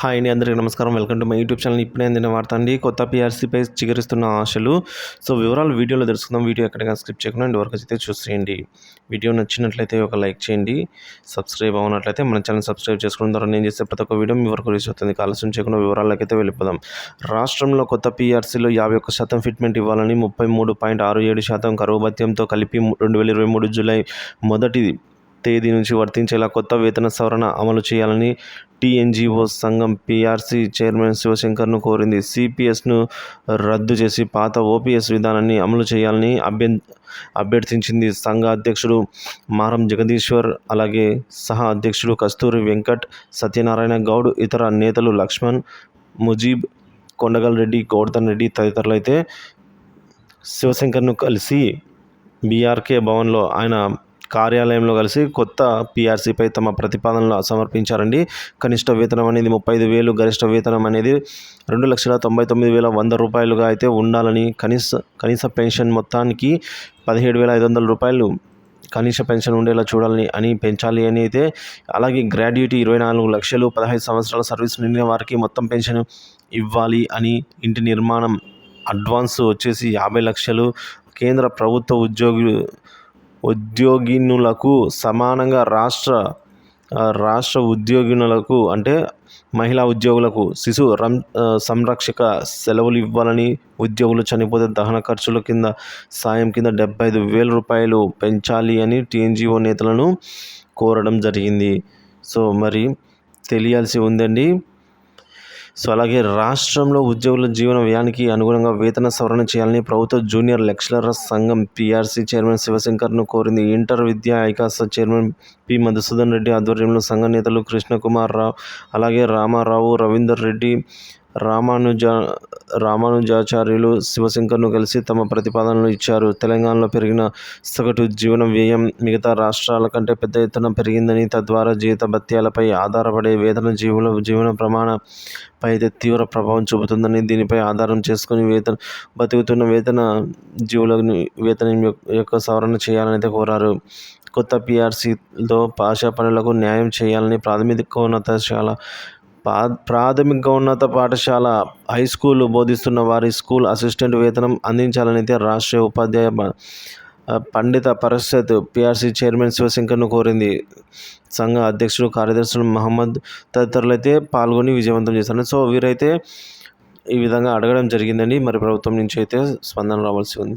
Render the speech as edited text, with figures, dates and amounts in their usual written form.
Hi అండి, అందరికీ నమస్కారం. Welcome to my YouTube channel. ఇప్పుడే అందిన వార్త అండి. కొత్త పీఆర్సీపై చిగురిస్తున్న ఆశలు. సో వివరాలు వీడియోలో తెలుసుకుందాం. వీడియో ఎక్కడికైనా స్కిప్ చేయకుండా ఇంటి వరకు అయితే చూసేయండి. వీడియో నచ్చినట్లయితే ఒక లైక్ చేయండి. సబ్స్క్రైబ్ అవ్వనట్లయితే మన ఛానల్ సబ్స్క్రైబ్ చేసుకోవడం ద్వారా నేను చేసే ప్రతి ఒక్క వీడియో మీ వరకు రీచ్ అవుతుంది. ఆలస్యం చేయకుండా వివరాలకి అయితే వెళ్ళిపోదాం. రాష్ట్రంలో కొత్త పీఆర్సీలో 51% ఫిట్మెంట్ ఇవ్వాలని 33.67% కరువు భత్యంతో కలిపి 2023 జూలై 1 తేదీ నుంచి వర్తించేలా కొత్త వేతన సవరణ అమలు చేయాలని టీఎన్జీఓ సంఘం పీఆర్సీ చైర్మన్ శివశంకర్ను కోరింది. సిపిఎస్ను రద్దు చేసి పాత ఓపీఎస్ విధానాన్ని అమలు చేయాలని అభ్యర్థించింది. సంఘ అధ్యక్షుడు మారం జగదీశ్వర్, అలాగే సహా అధ్యక్షుడు కస్తూరి వెంకట్, సత్యనారాయణ గౌడ్, ఇతర నేతలు లక్ష్మణ్, ముజీబ్, కొండగల్ రెడ్డి, గోవర్ధన్ రెడ్డి తదితరులు అయితే శివశంకర్ను కలిసి బీఆర్కే భవన్లో ఆయన కార్యాలయంలో కలిసి కొత్త పీఆర్సీపై తమ ప్రతిపాదనలు సమర్పించారండి. కనిష్ట వేతనం అనేది 35,000, గరిష్ట వేతనం అనేది 2,99,100 రూపాయలుగా అయితే ఉండాలని, కనీస పెన్షన్ మొత్తానికి 17,500 రూపాయలు కనీస పెన్షన్ ఉండేలా చూడాలని పెంచాలి అని అయితే, అలాగే గ్రాడ్యుయేటీ 24 లక్షలు, 15 సంవత్సరాల సర్వీస్ నిండిన వారికి మొత్తం పెన్షన్ ఇవ్వాలి అని, ఇంటి నిర్మాణం అడ్వాన్స్ వచ్చేసి 50 లక్షలు, కేంద్ర ప్రభుత్వ ఉద్యోగినులకు సమానంగా రాష్ట్ర ఉద్యోగినులకు అంటే మహిళా ఉద్యోగులకు శిశు సంరక్షక సెలవులు ఇవ్వాలని, ఉద్యోగులు చనిపోతే దహన ఖర్చుల కింద సాయం కింద 75,000 రూపాయలు పెంచాలి అని టీఎన్జీఓ నేతలను కోరడం జరిగింది. సో మరి తెలియాల్సి ఉందండి. సో అలాగే రాష్ట్రంలో ఉద్యోగుల జీవన వ్యయానికి అనుగుణంగా వేతన సవరణ చేయాలని ప్రభుత్వ జూనియర్ లెక్చరర్స్ సంఘం పీఆర్సీ చైర్మన్ శివశంకర్ను కోరింది. ఇంటర్ విద్యా ఐకాస చైర్మన్ పి మధుసూదన్ రెడ్డి ఆధ్వర్యంలో సంఘ నేతలు కృష్ణకుమార్ రావు, అలాగే రామారావు, రవీందర్ రెడ్డి, రామానుజాచార్యులు శివశంకర్ను కలిసి తమ ప్రతిపాదనలు ఇచ్చారు. తెలంగాణలో పెరిగిన సగటు జీవన వ్యయం మిగతా రాష్ట్రాల కంటే పెద్ద ఎత్తున పెరిగిందని, తద్వారా జీవిత భత్యాలపై ఆధారపడే జీవన ప్రమాణపై అయితే తీవ్ర ప్రభావం చూపుతుందని, దీనిపై ఆధారం చేసుకుని బతుకుతున్న వేతనం యొక్క సవరణ చేయాలని అయితే కోరారు. కొత్త పీఆర్సీలో భాషా పనులకు న్యాయం చేయాలని, ప్రాథమికోన్నత పాఠశాల, హైస్కూల్ బోధిస్తున్న వారి స్కూల్ అసిస్టెంట్ వేతనం అందించాలని అయితే రాష్ట్రీయ ఉపాధ్యాయ పండిత పరిషత్ పీఆర్సీ చైర్మన్ శివశంకర్ను కోరింది. సంఘ అధ్యక్షుడు, కార్యదర్శులు మహమ్మద్ తదితరులు అయితే పాల్గొని విజయవంతం చేశారు. సో వీరైతే ఈ విధంగా అడగడం జరిగిందండి. మరి ప్రభుత్వం నుంచి అయితే స్పందన రావాల్సి ఉంది.